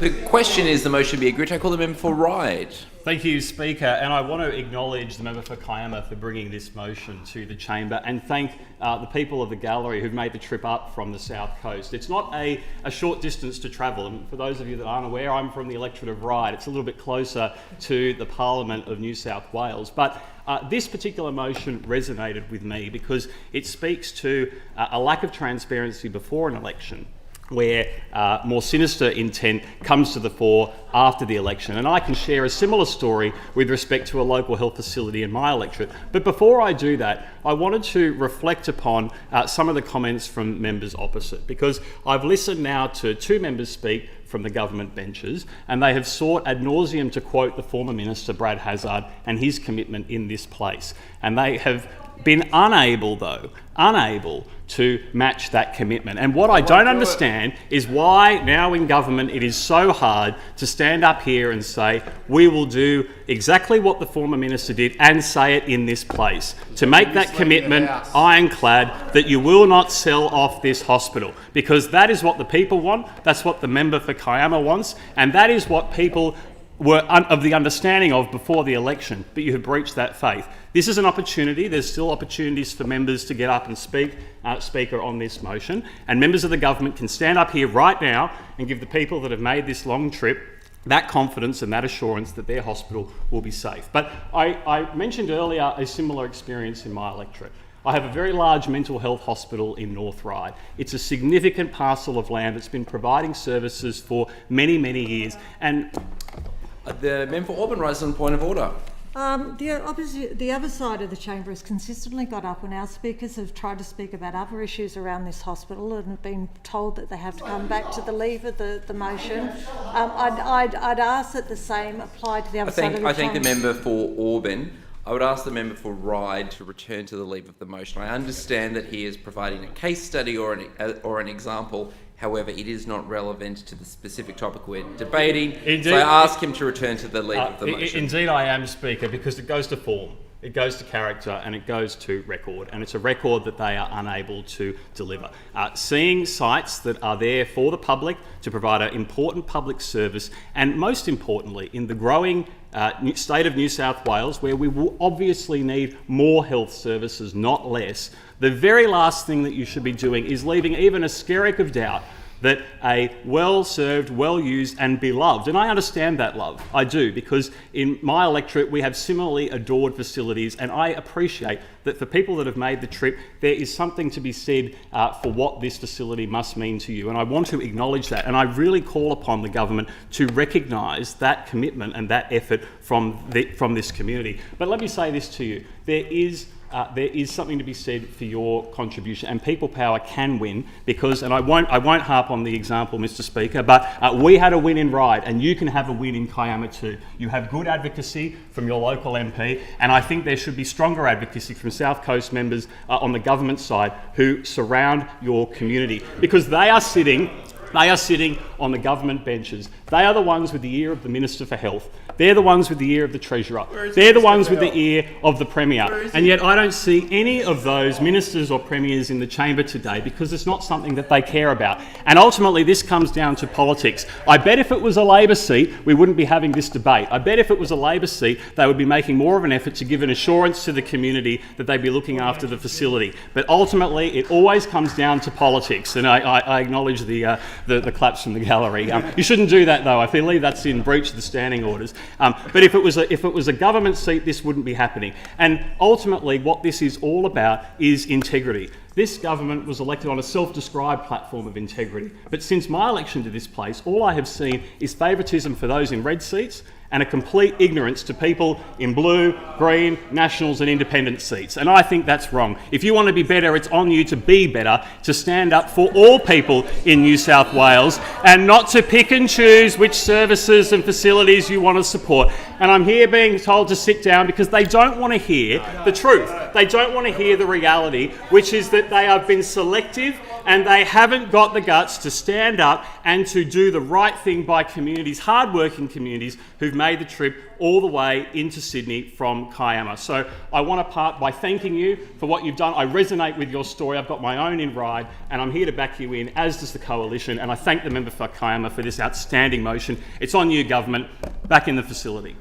The question is the motion be agreed. I call the member for Ryde. Thank you, Speaker, and I want to acknowledge the member for Kiama for bringing this motion to the chamber and thank the people of the gallery who've made the trip up from the South Coast. It's not a short distance to travel, and for those of you that aren't aware, I'm from the electorate of Ryde. It's a little bit closer to the Parliament of New South Wales, but this particular motion resonated with me because it speaks to a lack of transparency before an election, where more sinister intent comes to the fore after the election. And I can share a similar story with respect to a local health facility in my electorate. But before I do that, I wanted to reflect upon some of the comments from members opposite, because I've listened now to two members speak from the government benches, and they have sought ad nauseum to quote the former Minister Brad Hazzard and his commitment in this place. And they have been unable to match that commitment. And what I don't understand is why now in government it is so hard to stand up here and say, we will do exactly what the former minister did and say it in this place. To make that commitment ironclad that you will not sell off this hospital, because that is what the people want, that's what the member for Kiama wants, and that is what people were of the understanding of before the election, but you have breached that faith. This is an opportunity. There's still opportunities for members to get up and speak, Speaker, on this motion, and members of the government can stand up here right now and give the people that have made this long trip that confidence and that assurance that their hospital will be safe. But I mentioned earlier a similar experience in my electorate. I have a very large mental health hospital in North Ryde. It's a significant parcel of land that's been providing services for many, many years. And the member for Auburn raises on point of order. The other side of the chamber has consistently got up when our speakers have tried to speak about other issues around this hospital and have been told that they have to come back to the leave of the motion. I'd ask that the same apply to the other side of the chamber. I think the member for Auburn. I would ask the member for Ryde to return to the leave of the motion. I understand that he is providing a case study or an example. However, it is not relevant to the specific topic we're debating. Indeed, so I ask him to return to the leave of the motion. Indeed I am, Speaker, because it goes to form, it goes to character, and it goes to record. And it's a record that they are unable to deliver. Seeing sites that are there for the public to provide an important public service, and most importantly, in the growing state of New South Wales, where we will obviously need more health services, not less, the very last thing that you should be doing is leaving even a skerrick of doubt that a well-served, well-used and beloved, and I understand that love, I do, because in my electorate we have similarly adored facilities, and I appreciate that for people that have made the trip, there is something to be said for what this facility must mean to you, and I want to acknowledge that, and I really call upon the government to recognise that commitment and that effort from this community. But let me say this to you, there is something to be said for your contribution, and people power can win because, and I won't harp on the example, Mr. Speaker, but we had a win in Ryde, and you can have a win in Kiama too. You have good advocacy from your local MP, and I think there should be stronger advocacy from South Coast members on the government side who surround your community, because they are sitting on the government benches. They are the ones with the ear of the Minister for Health. They're the ones with the ear of the Treasurer. They're the ones with the ear of the Premier. And yet I don't see any of those ministers or premiers in the chamber today because it's not something that they care about. And ultimately this comes down to politics. I bet if it was a Labor seat, we wouldn't be having this debate. I bet if it was a Labor seat, they would be making more of an effort to give an assurance to the community that they'd be looking after the facility. But ultimately it always comes down to politics. And I acknowledge the claps from the gallery. You shouldn't do that though. I believe that's in breach of the standing orders. But if it was a government seat, this wouldn't be happening. And ultimately, what this is all about is integrity. This government was elected on a self-described platform of integrity. But since my election to this place, all I have seen is favouritism for those in red seats and a complete ignorance to people in blue, green, Nationals and independent seats. And I think that's wrong. If you want to be better, it's on you to be better, to stand up for all people in New South Wales and not to pick and choose which services and facilities you want to support. And I'm here being told to sit down because they don't want to hear the truth. They don't want to hear the reality, which is that they have been selective and they haven't got the guts to stand up and to do the right thing by communities, hard-working communities, who've made the trip all the way into Sydney from Kiama. So I want to part by thanking you for what you've done. I resonate with your story. I've got my own in Ryde, and I'm here to back you in, as does the Coalition, and I thank the member for Kiama for this outstanding motion. It's on you, government. Back in the facility.